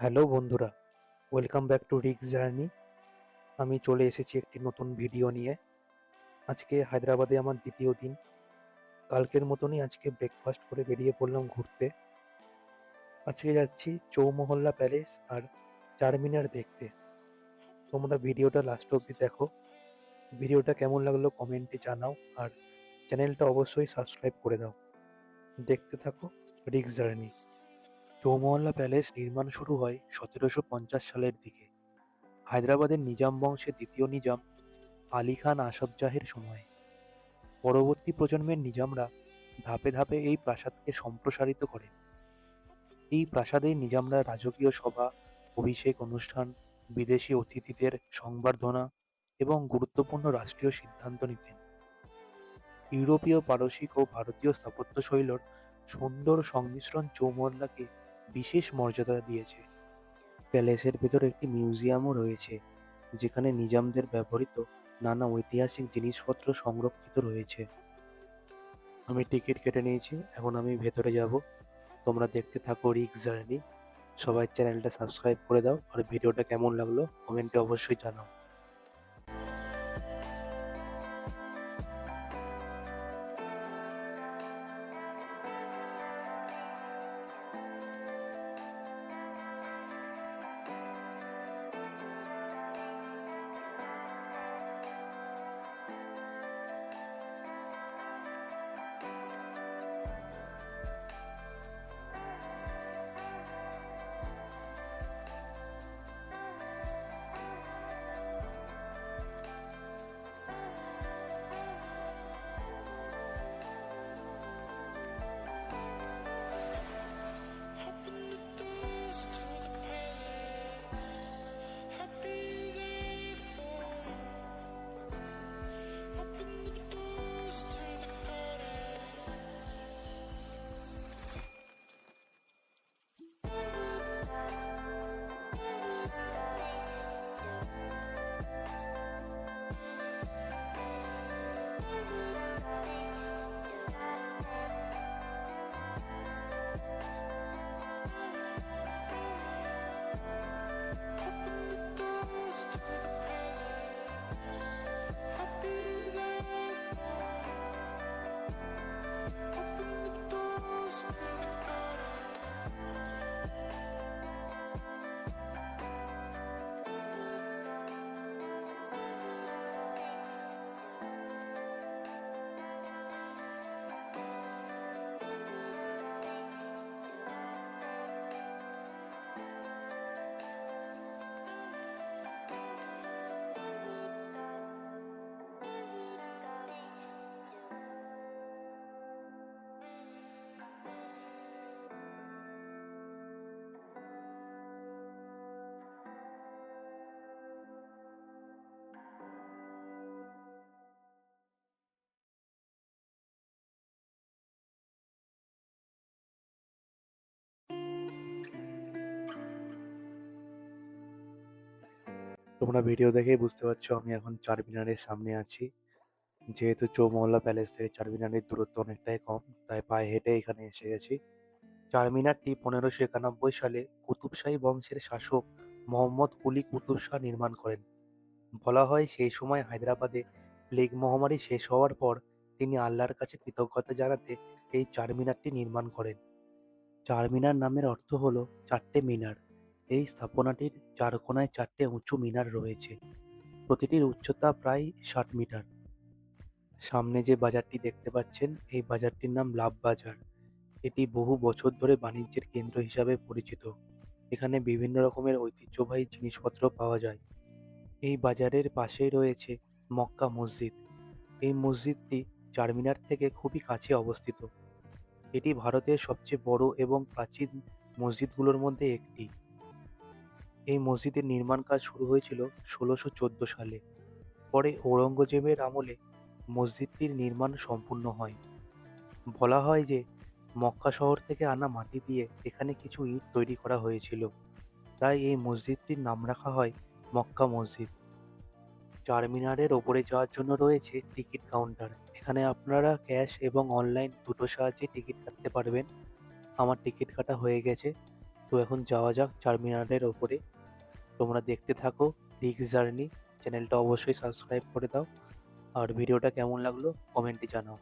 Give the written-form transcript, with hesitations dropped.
Hello বন্ধুরা, welcome back to রিক্স journey. আমি চলে এসেছি একটি নতুন ভিডিও নিয়ে। আজকে হায়দ্রাবাদে আমার দ্বিতীয় দিন। কালকের মতনই আজকে ব্রেকফাস্ট করে বেরিয়ে পড়লাম ঘুরতে। আজকে যাচ্ছি চৌমহল্লা প্যালেস আর চারমিনার দেখতে। তোমরা ভিডিওটা লাস্ট অবধি দেখো। ভিডিওটা কেমন লাগলো কমেন্টে জানাও, আর চ্যানেলটা অবশ্যই সাবস্ক্রাইব করে দাও। দেখতে থাকো রিক্স জার্নি। চৌমহল্লা প্যালেস নির্মাণ শুরু হয় 1750 সালের দিকে, হায়দ্রাবাদের নিজাম বংশের দ্বিতীয় নিজাম আলী খান আসফ জাহের সময়ে। পরবর্তী প্রজন্মের নিজামরা ধাপে ধাপে এই প্রাসাদকে সম্প্রসারিত করেন। এই প্রাসাদেই নিজামরা রাজকীয় সভা, অভিষেক অনুষ্ঠান, বিদেশি অতিথিদের সংবর্ধনা এবং গুরুত্বপূর্ণ রাষ্ট্রীয় সিদ্ধান্ত নিতেন। ইউরোপীয়, পারসিক ও ভারতীয় স্থাপত্যশৈলীর সুন্দর সংমিশ্রণ চৌমহল্লাকে বিশেষ মর্যাদা দিয়েছে। প্যালেসের ভেতর একটি মিউজিয়ামও রয়েছে, যেখানে নিজামদের ব্যবহৃত নানা ঐতিহাসিক জিনিসপত্র সংরক্ষিত রয়েছে। আমি টিকিট কেটে নিয়েছি, এখন আমি ভেতরে যাব। তোমরা দেখতে থাকো রিক্স জার্নি। সবাই চ্যানেলটা সাবস্ক্রাইব করে দাও, আর ভিডিওটা কেমন লাগলো কমেন্টে অবশ্যই জানাও। তোমরা ভিডিও দেখেই বুঝতে পারছো আমি এখন চারমিনারের সামনে আছি। যেহেতু চৌমহল্লা প্যালেস থেকে চারমিনারের দূরত্ব অনেকটাই কম, তাই পায়ে হেঁটে এখানে এসে গেছি। চারমিনারটি 1591 সালে কুতুব শাহী বংশের শাসক মোহাম্মদ কুলি কুতুব শাহ নির্মাণ করেন। বলা হয় সেই সময় হায়দ্রাবাদে প্লেগ মহামারী শেষ হওয়ার পর তিনি আল্লাহর কাছে কৃতজ্ঞতা জানাতে এই চারমিনারটি নির্মাণ করেন। চারমিনার নামের অর্থ হলো চারটে মিনার। এই স্থাপনাটির চার কোণায় চারটে উঁচু মিনার রয়েছে, প্রতিটির উচ্চতা প্রায় 60 মিটার। সামনে যে বাজারটি দেখতে পাচ্ছেন, এই বাজারটির নাম লাভ বাজার। এটি বহু বছর ধরে বাণিজ্যের কেন্দ্র হিসাবে পরিচিত। এখানে বিভিন্ন রকমের ঐতিহ্যবাহী জিনিসপত্র পাওয়া যায়। এই বাজারের পাশেই রয়েছে মক্কা মসজিদ। এই মসজিদটি চারমিনার থেকে খুবই কাছে অবস্থিত। এটি ভারতের সবচেয়ে বড় এবং প্রাচীন মসজিদগুলোর মধ্যে একটি। এই মসজিদের নির্মাণ কাজ শুরু হয়েছিল 1614 সালে। পরে ঔরঙ্গজেবের আমলে মসজিদটির নির্মাণ সম্পূর্ণ হয়। বলা হয় যে মক্কা শহর থেকে আনা মাটি দিয়ে এখানে কিছু ইট তৈরি করা হয়েছিল, তাই এই মসজিদটির নাম রাখা হয় মক্কা মসজিদ। চারমিনারের ওপরে যাওয়ার জন্য রয়েছে টিকিট কাউন্টার। এখানে আপনারা ক্যাশ এবং অনলাইন দুটো সাহায্যে টিকিট কাটতে পারবেন। আমার টিকিট কাটা হয়ে গেছে, তো এখন যাওয়া যাক চারমিনারের ওপরে। তোমরা দেখতে থাকো রিক্স জার্নি। চ্যানেলটা অবশ্যই সাবস্ক্রাইব করে দাও। আর ভিডিওটা কেমন লাগলো কমেন্টে জানাও।